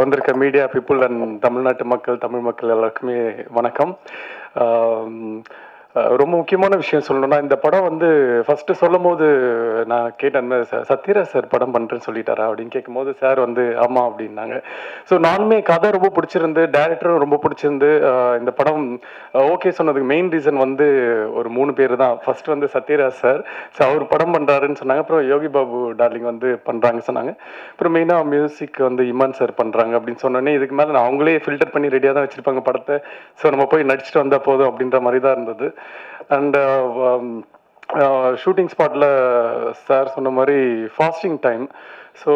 வந்திருக்க media people and தமிழ்நாட்டு மக்கள், தமிழ் மக்கள் எல்லாருக்குமே வணக்கம். ரொம்ப முக்கியமான விஷயம் சொல்லணும்னா, இந்த படம் வந்து ஃபர்ஸ்ட்டு சொல்லும்போது நான் கேட்டேன், சத்யராஜ் சார் படம் பண்ணுறேன்னு சொல்லிட்டாரா அப்படின்னு கேட்கும்போது, சார் வந்து ஆமாம் அப்படின்னாங்க. ஸோ நானுமே கதை ரொம்ப பிடிச்சிருந்து, டைரக்டரும் ரொம்ப பிடிச்சிருந்து, இந்த படம் ஓகே சொன்னதுக்கு மெயின் ரீசன் வந்து ஒரு 3 பேர் தான். ஃபர்ஸ்ட் வந்து சத்யராஜ் சார், ஸோ அவர் படம் பண்ணுறாருன்னு சொன்னாங்க. அப்புறம் யோகி பாபு டார்லிங் வந்து பண்ணுறாங்க சொன்னாங்க. அப்புறம் மெயினாக மியூசிக் வந்து இமான் சார் பண்ணுறாங்க அப்படின்னு சொன்னோன்னே, இதுக்கு மேலே நான் அவங்களே ஃபில்டர் பண்ணி ரெடியாக தான் வச்சுருப்பாங்க படத்தை. ஸோ நம்ம போய் நடிச்சுட்டு வந்தால் போதும் அப்படின்ற மாதிரி தான் இருந்தது. அண்ட் ஷூட்டிங் ஸ்பாட்டில் சார் சொன்ன மாதிரி ஃபாஸ்டிங் டைம், ஸோ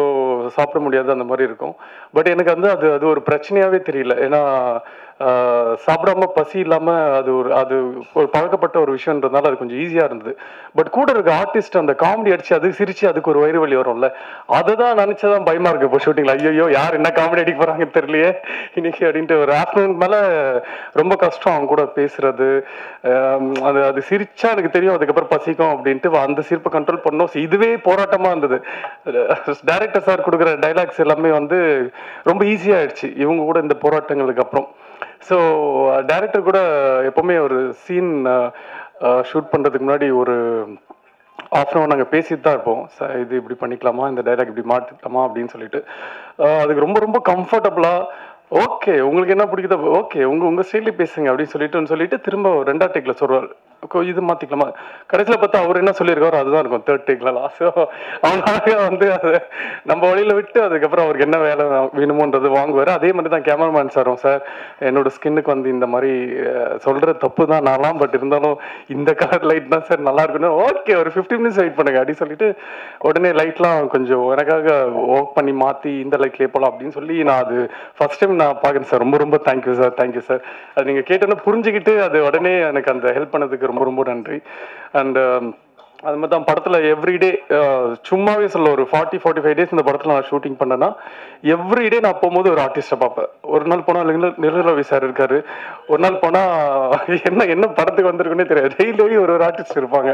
சாப்பிட முடியாது அந்த மாதிரி இருக்கும். பட் எனக்கு வந்து அது ஒரு பிரச்சனையாகவே தெரியல. ஏன்னா சாப்பிடாம பசி இல்லாமல் அது ஒரு பழக்கப்பட்ட ஒரு விஷயன்றதுனால அது கொஞ்சம் ஈஸியாக இருந்தது. பட் கூட இருக்க ஆர்டிஸ்ட் அந்த காமெடி அடிச்சு அது சிரிச்சு அதுக்கு ஒரு வயிறு வலி வரும்ல, அதை தான் நினச்சதான் பயமாக இருக்குது இப்போ ஷூட்டிங்கில். ஐயோ யார் என்ன காமெடி அடிக்க போகிறாங்கன்னு தெரியலையே இன்னைக்கு அப்படின்ட்டு. ஒரு ஆஃப்டர்நூன் மேலே ரொம்ப கஷ்டம் அவங்க கூட பேசுறது. அது சிரிச்சா எனக்கு தெரியும் அதுக்கப்புறம் பசிக்கும் அப்படின்ட்டு அந்த சிரிப்பை கண்ட்ரோல் பண்ணோம். இதுவே போராட்டமாக இருந்தது. டைரக்டர் சார் கொடுக்குற டைலாக்ஸ் எல்லாமே வந்து ரொம்ப ஈஸியாகிடுச்சு இவங்க கூட இந்த போராட்டங்களுக்கு அப்புறம். ஸோ டைரக்டர் கூட எப்போவுமே ஒரு சீன் ஷூட் பண்ணுறதுக்கு முன்னாடி ஒரு ஆஃப் அன் அவர் நாங்கள் பேசிட்டு தான் இருப்போம். இது இப்படி பண்ணிக்கலாமா, இந்த டைலாக் இப்படி மாற்றிக்கலாமா அப்படின்னு சொல்லிட்டு. அதுக்கு ரொம்ப ரொம்ப கம்ஃபர்டபுளாக ஓகே உங்களுக்கு என்ன பிடிக்குதோ ஓகே உங்கள் ஸ்டைலே பேசுங்க அப்படின்னு சொல்லிட்டு திரும்ப 2ஆவது டேக்கில் சொல்கிறார், இது மாற்றிக்கலாமா. கடைசியில் பார்த்தா அவர் என்ன சொல்லியிருக்காரோ அதுதான் இருக்கும் 3rd டேக்லாம். ஸோ அவனாக வந்து அதை நம்ம வழியில் விட்டு அதுக்கப்புறம் அவருக்கு என்ன வேலை வேணுமோன்றது வாங்குவார். அதே மாதிரி தான் கேமராமேன் சாரும், சார் என்னோட ஸ்கின்னுக்கு வந்து இந்த மாதிரி சொல்கிற தப்பு தான் நான்லாம், பட் இருந்தாலும் இந்த கலர் லைட் தான் சார் நல்லா இருக்குன்னு. ஓகே ஒரு 15 மினிட்ஸ் வெயிட் பண்ணுங்க அப்படின்னு சொல்லிட்டு உடனே லைட்லாம் கொஞ்சம் எனக்காக ஒர்க் பண்ணி மாற்றி இந்த லைட்லேயே போகலாம் அப்படின்னு சொல்லி நான் அது ஃபர்ஸ்ட் டைம் நான் பார்க்குறேன் சார். ரொம்ப ரொம்ப தேங்க்யூ சார், தேங்க்யூ சார். அது நீங்கள் கேட்டோன்னு புரிஞ்சுக்கிட்டு அது உடனே எனக்கு அந்த ஹெல்ப் பண்ணதுக்கு ரொம்ப ரொம்ப நன்றி. அண்ட் அது மாதிரி தான் படத்தில் எவ்ரிடே சும்மாவே சொல்ல ஒரு 40-45 டேஸ் இந்த படத்தில் நான் ஷூட்டிங் பண்ணேன்னா எவ்ரிடே நான் போகும்போது ஒரு ஆர்டிஸ்ட்டை பார்ப்பேன். ஒரு நாள் போனால் நிரவி சார் இருக்காரு, ஒரு நாள் போனால் என்ன படத்துக்கு வந்திருக்குன்னே தெரியாது, டெய்லி ஒரு ஆர்டிஸ்ட் இருப்பாங்க.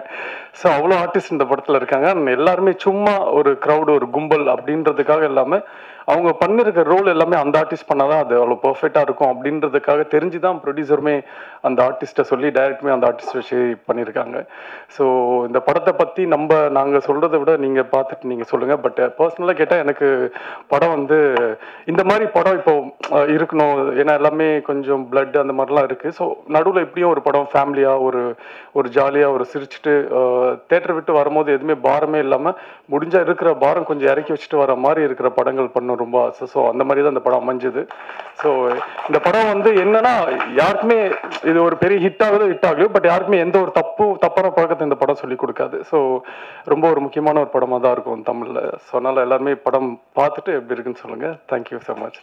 ஸோ அவ்வளோ ஆர்டிஸ்ட் இந்த படத்தில் இருக்காங்க. எல்லாருமே சும்மா ஒரு க்ரௌடு ஒரு கும்பல் அப்படின்றதுக்காக இல்லாமல் அவங்க பண்ணிருக்க ரோல் எல்லாமே அந்த ஆர்டிஸ்ட் பண்ணாதான் அது அவ்வளோ பர்ஃபெக்டாக இருக்கும் அப்படின்றதுக்காக தெரிஞ்சு தான் ப்ரொடியூசருமே அந்த ஆர்டிஸ்ட்டை சொல்லி டைரக்டருமே அந்த ஆர்டிஸ்ட் வச்சு பண்ணியிருக்காங்க. ஸோ இந்த படத்தை பற்றி நாங்கள் சொல்கிறத விட நீங்கள் பார்த்துட்டு நீங்கள் சொல்லுங்கள். பட் பர்சனலாக கேட்டால் எனக்கு படம் வந்து இந்த மாதிரி படம் இப்போ இருக்கணும். ஏன்னா எல்லாமே கொஞ்சம் பிளட் அந்த மாதிரிலாம் இருக்குது. ஸோ நடுவில் எப்படியும் ஒரு படம் ஃபேமிலியாக ஒரு ஜாலியாக ஒரு சிரிச்சுட்டு தேட்டர் விட்டு வரும்போது எதுவுமே பாரமே இல்லாமல் முடிஞ்சால் இருக்கிற பாரம் கொஞ்சம் இறக்கி வச்சுட்டு வர மாதிரி இருக்கிற படங்கள் பண்ண ரொம்ப ஆசை. ஸோ அந்த மாதிரி தான் இந்த படம் அமைஞ்சது. ஸோ இந்த படம் வந்து என்னன்னா யாருக்குமே இது ஒரு பெரிய ஹிட் ஆகலையோ பட் யாருக்குமே எந்த ஒரு தப்பான பழக்கத்தை இந்த படம் சொல்லி கொடுக்காது. ஸோ ரொம்ப ஒரு முக்கியமான ஒரு படமாக தான் இருக்கும் தமிழில். ஸோ அதனால் எல்லாருமே படம் பார்த்துட்டு எப்படி இருக்குன்னு சொல்லுங்கள். Thank you so much.